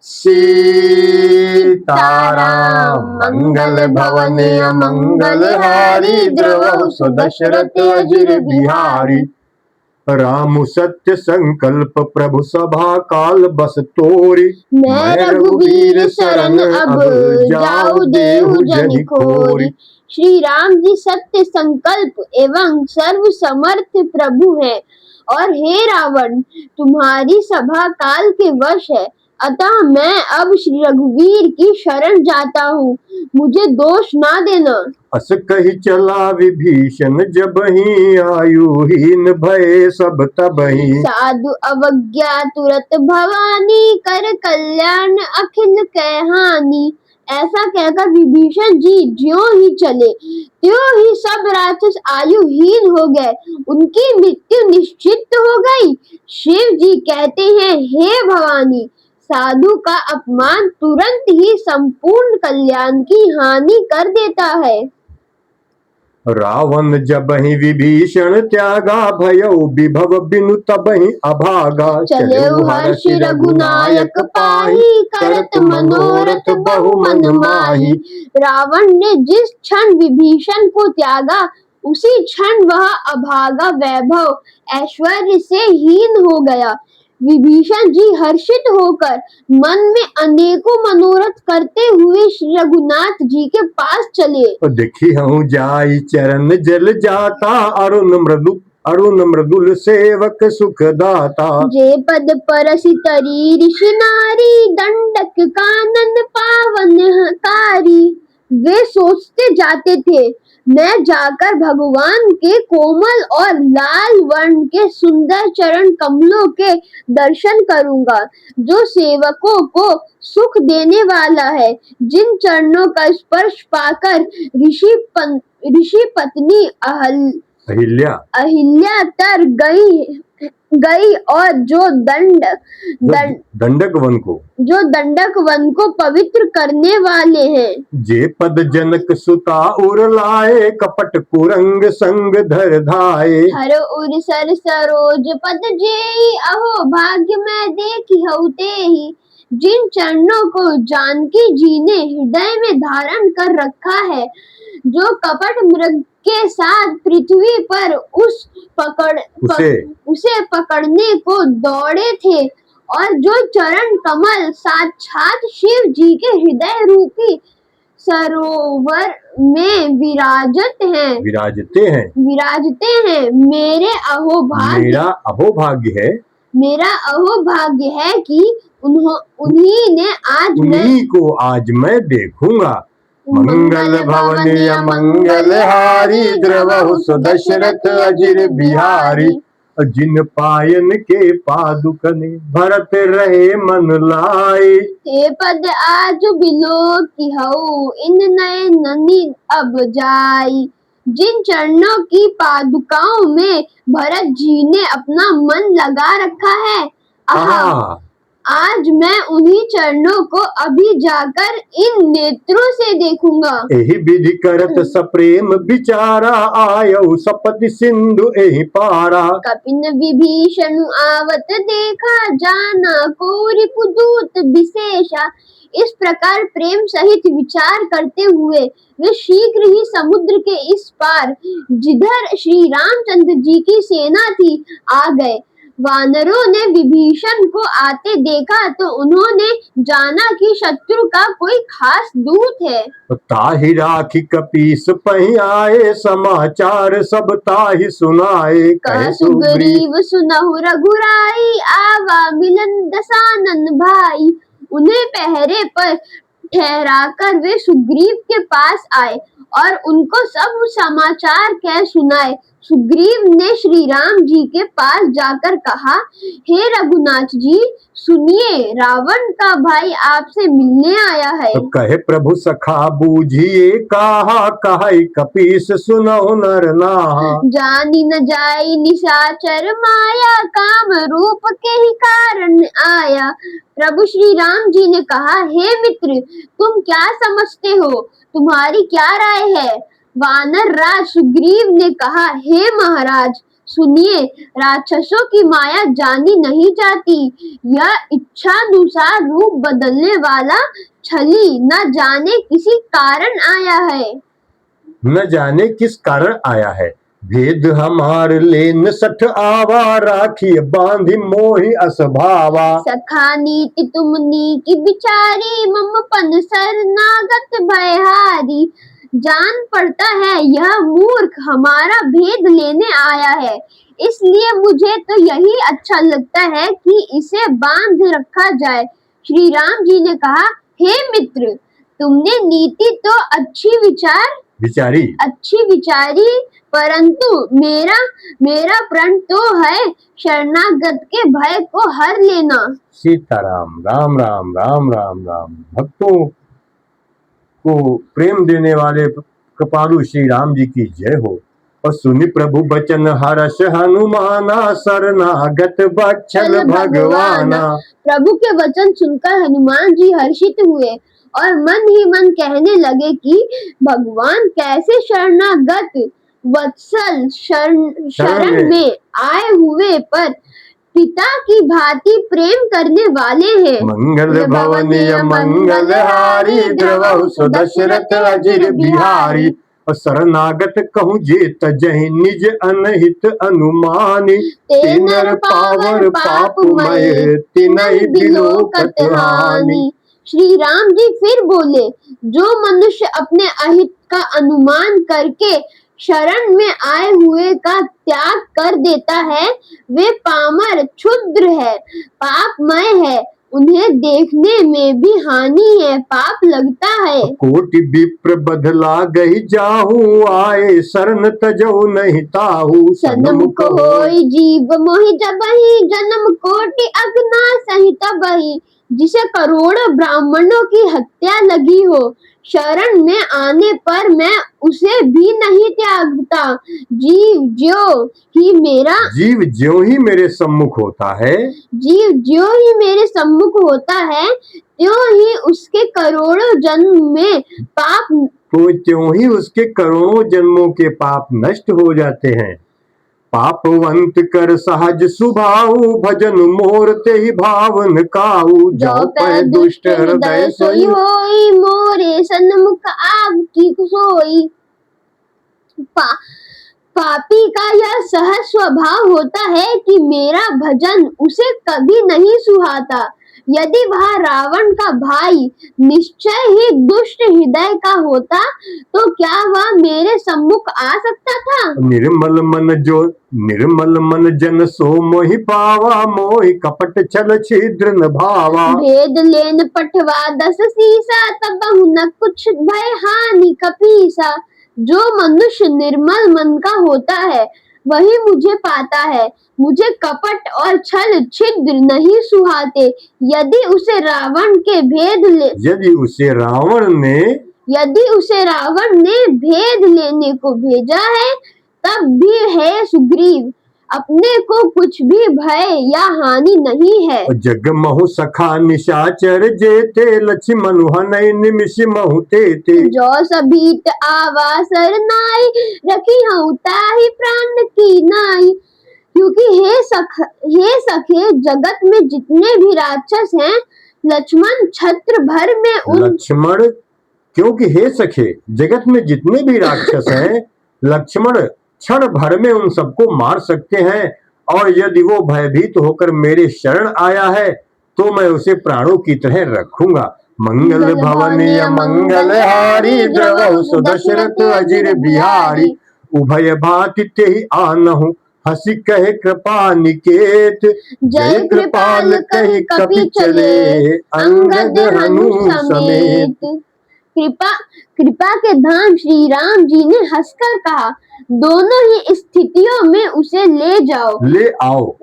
सीताराम मंगल भवन अमंगल हारी, द्रवहु सुदशरथ अजिर बिहारी। राम सत्य संकल्प प्रभु सभा काल बस तोरी, मैं रघुवीर शरण अब जाऊ देहु जनि खोरी। श्री राम जी सत्य संकल्प एवं सर्व समर्थ प्रभु हैं, और हे रावण, तुम्हारी सभा काल के वश है, अतः मैं अब श्री रघुवीर की शरण जाता हूँ, मुझे दोष ना देना। अस कही चला विभीषण जबहि, आयुहीन भय सब तबहि। साधु अवज्ञा तुरत भवानी, कर कल्याण अखिल कहानी। ऐसा कहकर विभीषण जी ज्यों ही चले, त्यों ही सब राक्षस आयुहीन हो गए, उनकी मृत्यु निश्चित हो गई। शिव जी कहते हैं, हे भवानी, साधु का अपमान तुरंत ही संपूर्ण कल्याण की हानि कर देता है। रावण जबहि विभीषण त्यागा, भयउ विभव बिनु तबहि अभागा। चले हर्ष रघुनायक पाहि, करत मनोरथ बहु मन माहि। रावण ने जिस क्षण विभीषण को त्यागा, उसी क्षण वह अभागा वैभव ऐश्वर्य से हीन हो गया। विभीषण जी हर्षित होकर मन में अनेकों मनोरथ करते हुए श्री रघुनाथ जी के पास चले। देखी हूँ जाई चरण जल जाता, अरुण मृदुल सेवक सुख दाता। जे पद परसि तरी ऋषि नारी, दंडक कानन पावन कारी। वे सोचते जाते थे, मैं जाकर भगवान के कोमल और लाल वर्ण के सुंदर चरण कमलों के दर्शन करूंगा, जो सेवकों को सुख देने वाला है। जिन चरणों का स्पर्श पाकर ऋषि पत्नी अहिल्या तर गई और जो दंडक वन को पवित्र करने वाले हैं। जे पद जनक सुता उर लाए, कपट कुरंग संग धर धाये। हर उर सर सरोज पद जेई, अहो भाग्य मैं देखी हूँ तेहि। जिन चरणों को जानकी जी ने हृदय में धारण कर रखा है, जो कपट मृग के साथ पृथ्वी पर उसे पकड़ने को दौड़े थे, और जो चरण कमल साक्षात शिव जी के हृदय रूपी सरोवर में विराजते हैं। मेरा अहोभाग्य है कि उन्हीं को आज मैं देखूंगा। मंगल भवन अमंगल हारी, द्रवहु सुदशरथ अजिर बिहारी। जिन पायन के पादुकने, भरत रहे मन लाए। हे पद आज बिलो की हऊ, इन नयननि अब जाई। जिन चरणों की पादुकाओं में भरत जी ने अपना मन लगा रखा है, आज मैं उन्हीं चरणों को अभी जाकर इन नेत्रों से देखूंगा। एहि विधि करत सप्रेम विचारा, आयउ सपति सिंधु एहि पारा। कपिन विभीषण आवत देखा, जाना को रिपुदूत विशेषा। इस प्रकार प्रेम सहित विचार करते हुए वे शीघ्र ही समुद्र के इस पार, जिधर श्री रामचंद्र जी की सेना थी, आ गए। वानरों ने विभीषण को आते देखा तो उन्होंने जाना कि शत्रु का कोई खास दूत है। ताहि राखी कपीस पहि आए, समाचार सब ताहि सुनाए। कह सुग्रीव सुनहु रघुराई, आवा मिलन दसानन भाई। उन्हें पहरे पर ठहराकर वे सुग्रीव के पास आए और उनको सब समाचार कह सुनाए। सुग्रीव ने श्री राम जी के पास जाकर कहा, हे रघुनाथ जी, सुनिए, रावण का भाई आपसे मिलने आया है। तो कहे प्रभु सखा बूझिए, कहा कहाई कपीस सुनहु नर नाहा। जानी न जाई निशाचर माया, काम रूप के ही कारण आया। प्रभु श्री राम जी ने कहा, हे मित्र, तुम क्या समझते हो, तुम्हारी क्या राय है? वानर राज सुग्रीव ने कहा, हे महाराज, सुनिए, राक्षसों की माया जानी नहीं जाती। यह इच्छानुसार रूप बदलने वाला छली न जाने किसी कारण आया है। न जाने किस कारण आया है। भेद हमार लेन सठ आवा, राखी बांधी मोहि असभावा। सखा नीति तुमनी की बिचारी, ममपन शरणागत भयहारी। जान पड़ता है यह मूर्ख हमारा भेद लेने आया है, इसलिए मुझे तो यही अच्छा लगता है कि इसे बांध रखा जाए। श्री राम जी ने कहा, हे मित्र, तुमने नीति तो अच्छी विचारी, परंतु मेरा प्रण तो है शरणागत के भय को हर लेना। सीताराम। राम राम राम राम राम। भक्तों को प्रेम देने वाले कृपालु श्री राम जी की जय हो। और सुनि प्रभु बचन हर्ष हनुमाना, शरणागत बत्सल भगवाना। प्रभु के वचन सुनकर हनुमान जी हर्षित हुए और मन ही मन कहने लगे कि भगवान कैसे शरणागत वत्सल शरण में आए हुए पर पिता की भांति प्रेम करने वाले हैं। मंगल भवनीय मंगलहारी, द्रवहु सुदशरथ अजिर बिहारी। और शरणागत कहूँ जेत जहि निज अनहित अनुमानी। ते नर पावर पापमय, तिनहि बिलोकत हानि। श्री राम जी फिर बोले, जो मनुष्य अपने अहित का अनुमान करके शरण में आए हुए का त्याग कर देता है, वे पामर क्षुद्र है, पापमय है, उन्हें देखने में भी हानि है, पाप लगता है। कोटि विप्र बदला गही जाहू, आए शरण तजहु नहीं ताहू। सन्मुख होई जीव मोहि जबहि, जन्म कोटि अगना सहित बही। जिसे करोड़ों ब्राह्मणों की हत्या लगी हो, शरण में आने पर मैं उसे भी नहीं त्यागता। जीव ज्यों ही मेरे सम्मुख होता है, त्यों ही उसके करोड़ों जन्म में पाप त्यों ही उसके करोड़ों जन्मों के पाप नष्ट हो जाते हैं। पापवंत कर सहज सुभाऊ, भजन मोर ते ही भावन काऊ। जो पै दुष्ट हृदय सोई होई, मोरे सन्मुख आपकी सोई। पापी का यह सहज स्वभाव होता है कि मेरा भजन उसे कभी नहीं सुहाता। यदि वह रावण का भाई निश्चय ही दुष्ट हृदय का होता, तो क्या वह मेरे सम्मुख आ सकता था? निर्मल मन जन सो मोहि पावा, मोहि कपट छल छिद्र न भावा। भेद लेन पठवा 10 सीसा, तबहु न कुछ भय हानि कपीसा। जो मनुष्य निर्मल मन का होता है, वही मुझे पाता है। मुझे कपट और छल छिद्र नहीं सुहाते। यदि उसे रावण ने भेद लेने को भेजा है, तब भी हे सुग्रीव, अपने को कुछ भी भय या हानि नहीं है। जग महु सखा निशाचर जेते, लक्ष्मण हनहि निमिष महु तेते। जो सभीत आवा सरनाई, रखी हूँ ताहि प्राण की नाई। क्योंकि हे सखे, जगत में जितने भी राक्षस हैं, लक्ष्मण छत्र भर में क्योंकि हे सखे, जगत में जितने भी राक्षस हैं, लक्ष्मण क्षण भर में उन सबको मार सकते हैं। और यदि वो भयभीत होकर मेरे शरण आया है, तो मैं उसे प्राणों की तरह रखूंगा। मंगल भवनीय मंगलहारी, द्रवहु सुदशरथ अजिर बिहारी। उभय भाति तेहि आनहु, हसी कहे कृपा निकेत। जय कृपाल कहि कपि चले, अंगद हनु समेत। कृपा के धाम श्री राम जी ने हंसकर कहा, दोनों ही स्थितियों में उसे ले आओ।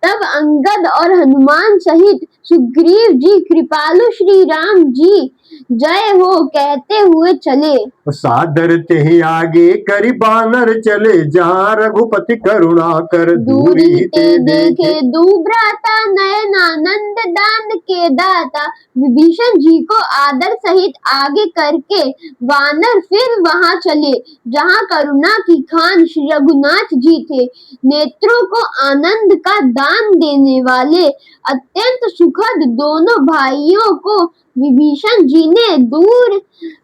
तब अंगद और हनुमान सहित सुग्रीव जी कृपालु श्री राम जी जय हो कहते हुए चले। सादर ते ही आगे करी बानर चले, जहाँ रघुपति करुणा कर दूरी ते देखे दुभ्राता, नयनानंद दान के दाता। विभीषण जी को आदर सहित आगे करके वानर फिर वहां चले जहां करुणा की खान श्री रघुनाथ जी थे। नेत्रों को आनंद का दान देने वाले अत्यंत सुखद दोनों भाइयों को विभीषण जी ने दूर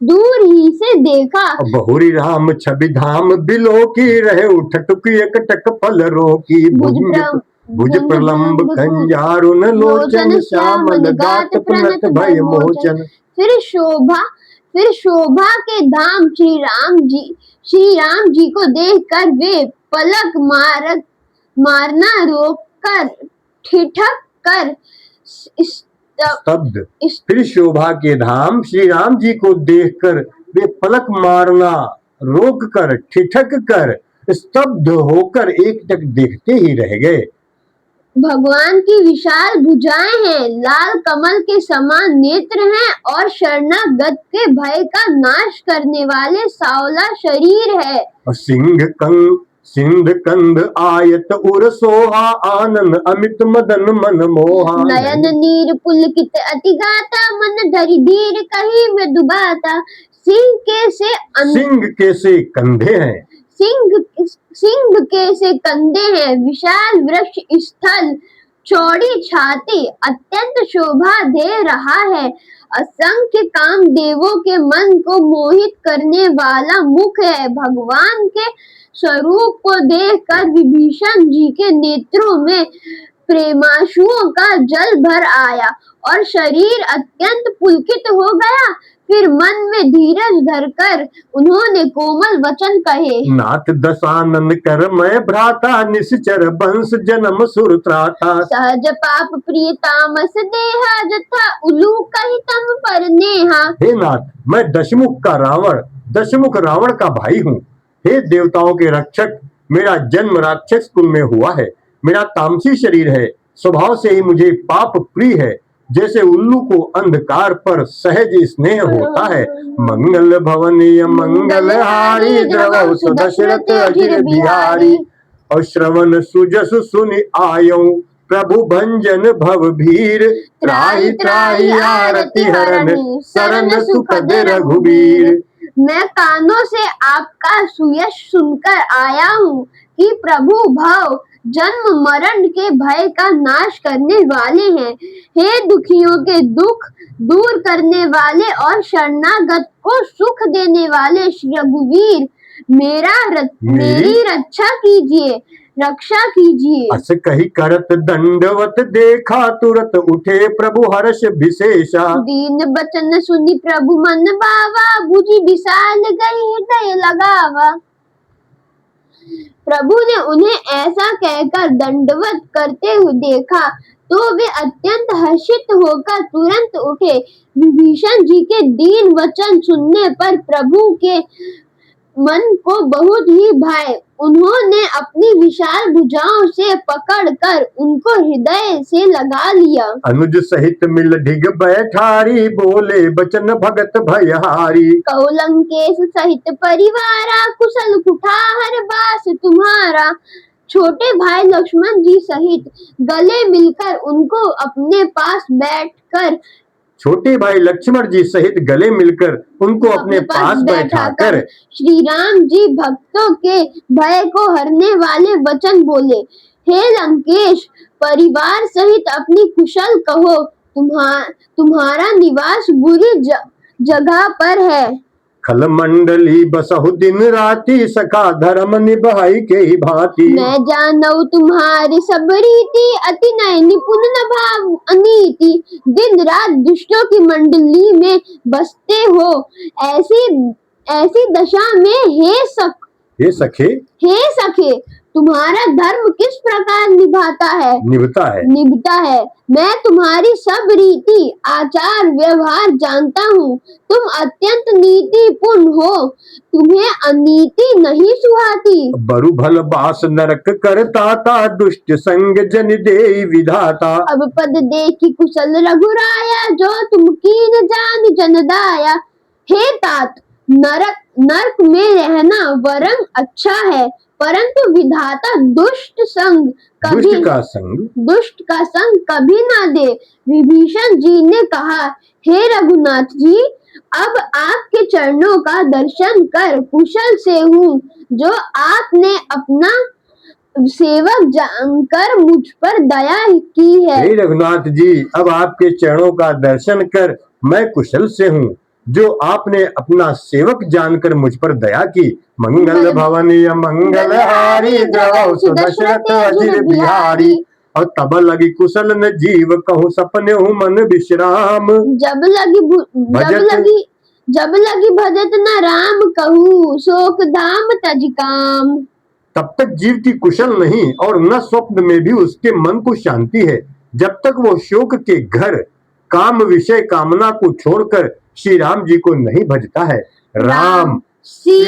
दूर ही से देखा। बहुरी राम छवि धाम बिलो की, रहे उठटुक एकटक पल रोकी। भुज प्रलंब कंजारुन लोचन, श्यामल गात प्रणत भय मोचन। फिर शोभा के धाम श्री राम जी को देखकर वे पलक मारना रोककर ठिठक कर स्तब्ध। फिर शोभा के धाम श्री राम जी को देखकर वे पलक मारना रोक कर ठिठक कर स्तब्ध होकर एकटक देखते ही रह गए। भगवान की विशाल भुजाएं हैं, लाल कमल के समान नेत्र हैं और शरणागत के भय का नाश करने वाले सांवला शरीर है। सिंध कंध आयत उर सोहा, आनंद अमित मदन मन मोहा। नयन नीर पुलकित अति गाता, मन धरि धीर कही मृदु बाता। सिंह के से कंधे हैं, सिंह के से कंधे हैं, विशाल वृक्ष स्थल, चौड़ी छाती, अत्यंत शोभा दे रहा है। असंख्य काम देवों के मन को मोहित करने वाला मुख है। भगवान के स्वरूप को देखकर विभीषण जी के नेत्रों में प्रेमाश्रुओं का जल भर आया और शरीर अत्यंत पुलकित हो गया। फिर मन में धीरज धरकर उन्होंने कोमल वचन कहे। नाथ दशानन कर मैं भ्राता, निश्चर वंश जन्म सुर त्राता। सहज पाप प्रिय तामस देहा, जथा उलू कही तम पर नेहा। हे नाथ, मैं दशमुख रावण का भाई हूँ। हे देवताओं के रक्षक, मेरा जन्म राक्षस कुल में हुआ है। मेरा तामसी शरीर है, स्वभाव से ही मुझे पाप प्रिय है। जैसे उल्लू को अंधकार पर सहज स्नेह होता है। मंगल भवनीय मंगल हारी, द्रवौ सुदशरथ अजिर बिहारी। और श्रवण सुजस सुनि आयौ, प्रभु भंजन भव भीर। त्राहि त्राहि आरती हरन, सरन सुखद रघुबीर। मैं कानों से आपका सुयश सुनकर आया हूँ कि प्रभु भव जन्म मरण के भय का नाश करने वाले हैं। हे दुखियों के दुख दूर करने वाले और शरणागत को सुख देने वाले श्री रघुवीर, मेरी रक्षा कीजिए। अस कही करत दंडवत, देखा तुरत उठे प्रभु हर्ष विशेषा। दीन बचन सुनि प्रभु मन भावा, भुजि विशाल गई हृदय लगावा। प्रभु ने उन्हें ऐसा कहकर दंडवत करते हुए देखा तो वे अत्यंत हर्षित होकर तुरंत उठे। विभीषण जी के दीन वचन सुनने पर प्रभु के मन को बहुत ही भाए। उन्होंने अपनी विशाल भुजाओं से पकड़कर उनको हृदय से लगा लिया। अनुज सहित मिल ढिग बैठारी, बोले बचन भगत भयहारी। कहो लंकेश सहित परिवारा, कुशल कुठार बास तुम्हारा। छोटे भाई लक्ष्मण जी सहित गले मिलकर उनको अपने पास बैठाकर अपने पास बैठाकर श्री राम जी भक्तों के भय को हरने वाले वचन बोले। हे लंकेश, परिवार सहित अपनी कुशल कहो। तुम्हारा निवास बुरी जगह पर है। खल मंडली बसहु दिन राति, सखा धर्म निभाई के ही भांति। मैं जानऊ तुम्हारी सब रीति, अति नय निपुण न भाव अनीति। दिन रात दुष्टों की मंडली में बसते हो। ऐसी दशा में हे सखे तुम्हारा धर्म किस प्रकार निभता है। निभता है। मैं तुम्हारी सब रीति आचार व्यवहार जानता हूँ। तुम अत्यंत नीतिपूर्ण हो, तुम्हें अनीति नहीं सुहाती। बरु भल बास नरक करता ता, दुष्ट संग जन देई विधाता। अब पद देखी कुशल रघुराया, जो तुम कीन जान जनदाया। हे तात, नरक में रहना वरन अच्छा है, परंतु विधाता दुष्ट का संग कभी ना दे। विभीषण जी ने कहा, हे रघुनाथ जी, अब आपके चरणों का दर्शन कर कुशल से हूँ, जो आपने अपना सेवक जानकर मुझ पर दया की है। हे रघुनाथ जी, अब आपके चरणों का दर्शन कर मैं कुशल से हूँ, जो आपने अपना सेवक जानकर मुझ पर दया की। मंगल भवनीय मंगलहारी, द्रवहु सुदशरथ अजिर बिहारी। और तब लगी कुशल न जीव, कहूँ सपने हूँ मन विश्राम। जब लगी भजत न राम, कहूँ शोक धाम तज काम। तब तक जीव की कुशल नहीं और न स्वप्न में भी उसके मन को शांति है, जब तक वो शोक के घर काम विषय कामना को छोड़कर श्री राम जी को नहीं भजता है। राम सीताराम।